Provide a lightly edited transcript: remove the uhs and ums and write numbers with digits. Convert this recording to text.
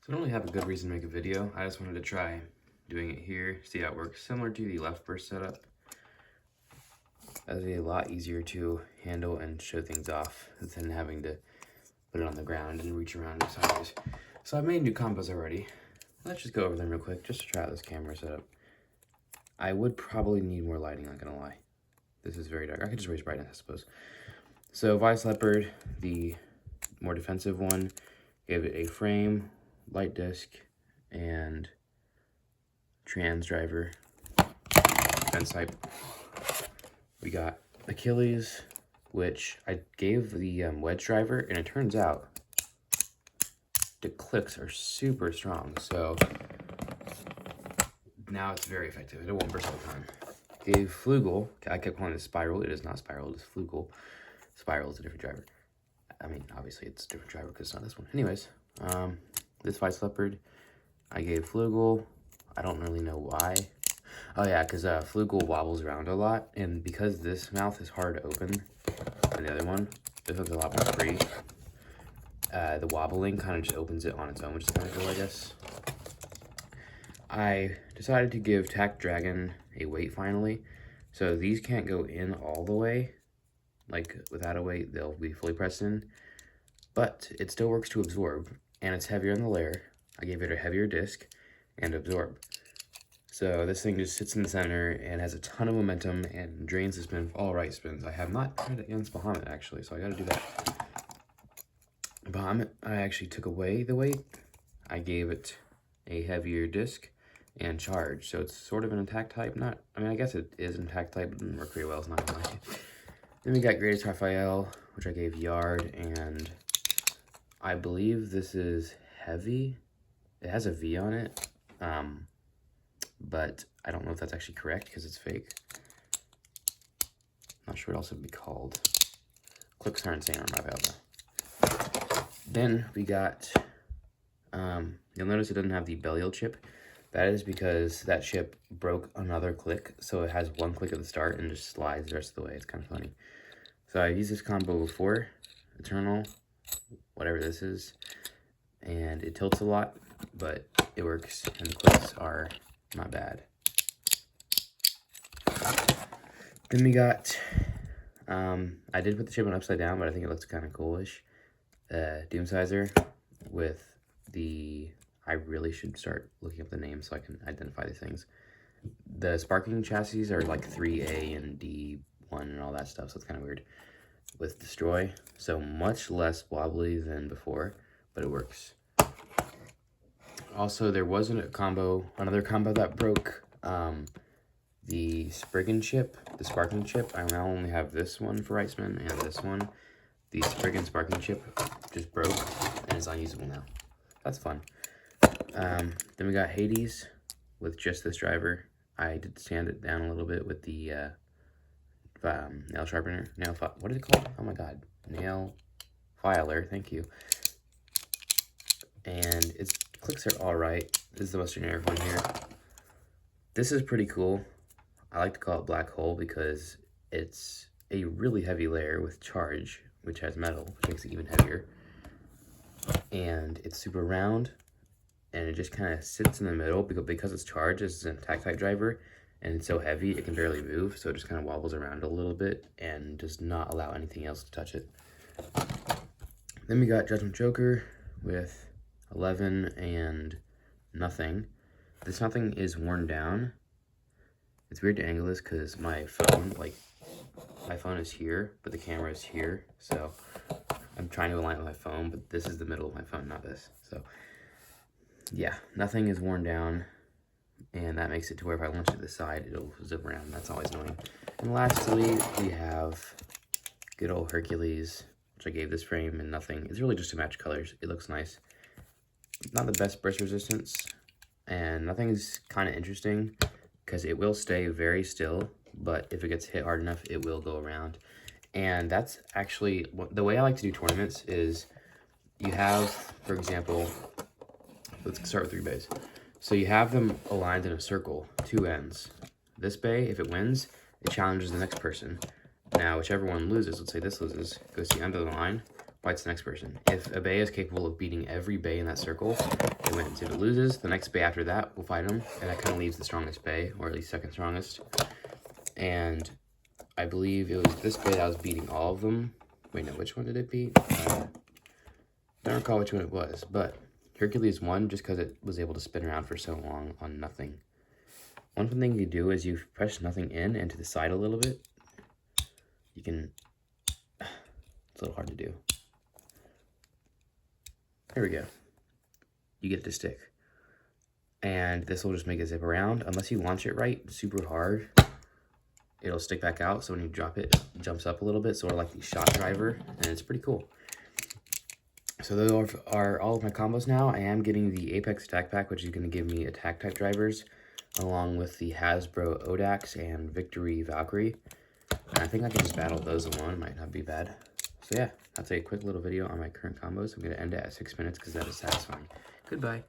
So I don't really have a good reason to make a video. I just wanted to try doing it here, see how it works. Similar to the left burst setup. That's a lot easier to handle and show things off than having to put it on the ground and reach around sideways. So I've made new combos already. Let's just go over them real quick just to try out this camera setup. I would probably need more lighting, not gonna lie. This is very dark. I could just raise brightness, I suppose. So Vice Leopard, the more defensive one, gave it a frame, light disc, and trans driver, defense type. We got Achilles, which I gave the wedge driver, and it turns out the clicks are super strong, so now it's very effective. It won't burst all the time. Gave Flugel, I kept calling it Spiral. It is not Spiral, it is Flugel. Spiral is a different driver. I mean, obviously it's a different driver because it's not this one. Anyways, this Vice Leopard, I gave Flugel. I don't really know why. Oh yeah, because Flugel wobbles around a lot, and because this mouth is hard to open than the other one, this one's a lot more free. The wobbling kind of just opens it on its own, which is kind of cool, I guess. I decided to give Tack Dragon a weight finally. So these can't go in all the way. Like, without a weight, they'll be fully pressed in. But it still works to absorb, and it's heavier in the layer. I gave it a heavier disc and absorb. So this thing just sits in the center and has a ton of momentum and drains the spin for all right spins. I have not tried it against Bahamut, actually, so I gotta do that. Bahamut, I actually took away the weight. I gave it a heavier disc and charge, so it's sort of an attack type. Not, I mean, I guess it is an attack type, but it didn't work very well, it's not gonna lie. Then we got Greatest Raphael, which I gave Yard, and I believe this is heavy. It has a V on it, but I don't know if that's actually correct because it's fake. Not sure what else it would be called. Clicks are insane on Raphael though. Then we got, you'll notice it doesn't have the Belial chip. That is because that chip broke another click, so it has one click at the start and just slides the rest of the way. It's kind of funny. So I used this combo before, Eternal, whatever this is, and it tilts a lot, but it works, and the clicks are not bad. Then we got, I did put the chip on upside down, but I think it looks kind of coolish. Doomsizer with the, I really should start looking up the names so I can identify these things. The sparking chassis are like 3A and D1 and all that stuff, so it's kind of weird. With Destroy, so much less wobbly than before, but it works. Also, there wasn't another combo that broke, the Spriggan chip, the sparking chip. I now only have this one for Reisman and this one. The Spriggan sparking chip just broke and is unusable now. That's fun. Then we got Hades with just this driver. I did sand it down a little bit with the nail sharpener, what is it called? Oh my god, nail filer, thank you. And its clicks are all right. This is the most generic one here. This is pretty cool. I like to call it Black Hole because it's a really heavy layer with charge, which has metal, which makes it even heavier. And it's super round, and it just kind of sits in the middle because it's charged. It's an attack type driver, and it's so heavy it can barely move, so it just kind of wobbles around a little bit and does not allow anything else to touch it. Then we got Judgment Joker with 11 and nothing. This nothing is worn down. It's weird to angle this because my phone is here, but the camera is here, so I'm trying to align with my phone, but this is the middle of my phone, not this. So yeah, nothing is worn down, and that makes it to where if I launch it to the side, it'll zip around. That's always annoying. And lastly, we have good old Hercules, which I gave this frame and nothing. It's really just to match colors. It looks nice. Not the best burst resistance, and nothing is kind of interesting because it will stay very still, but if it gets hit hard enough, it will go around. And that's actually, the way I like to do tournaments is you have, for example, let's start with 3 bays. So you have them aligned in a circle, 2 ends. This bay, if it wins, it challenges the next person. Now, whichever one loses, let's say this loses, goes to the end of the line, bites the next person. If a bay is capable of beating every bay in that circle, it wins. If it loses, the next bay after that will fight him, and that kind of leaves the strongest bay, or at least second strongest. And I believe it was this bay that was beating all of them. Wait, no, which one did it beat? I don't recall which one it was, but Hercules won just because it was able to spin around for so long on nothing. One fun thing you do is you press nothing in and to the side a little bit. You can... It's a little hard to do. There we go. You get it to stick. And this will just make it zip around. Unless you launch it right, super hard, it'll stick back out. So when you drop it, it jumps up a little bit, sort of like the shot driver, and it's pretty cool. So those are all of my combos now. I am getting the Apex Attack Pack, which is going to give me attack type drivers, along with the Hasbro Odax and Victory Valkyrie. And I think I can just battle those alone. It might not be bad. So yeah, that's a quick little video on my current combos. I'm going to end it at 6 minutes because that is satisfying. Goodbye.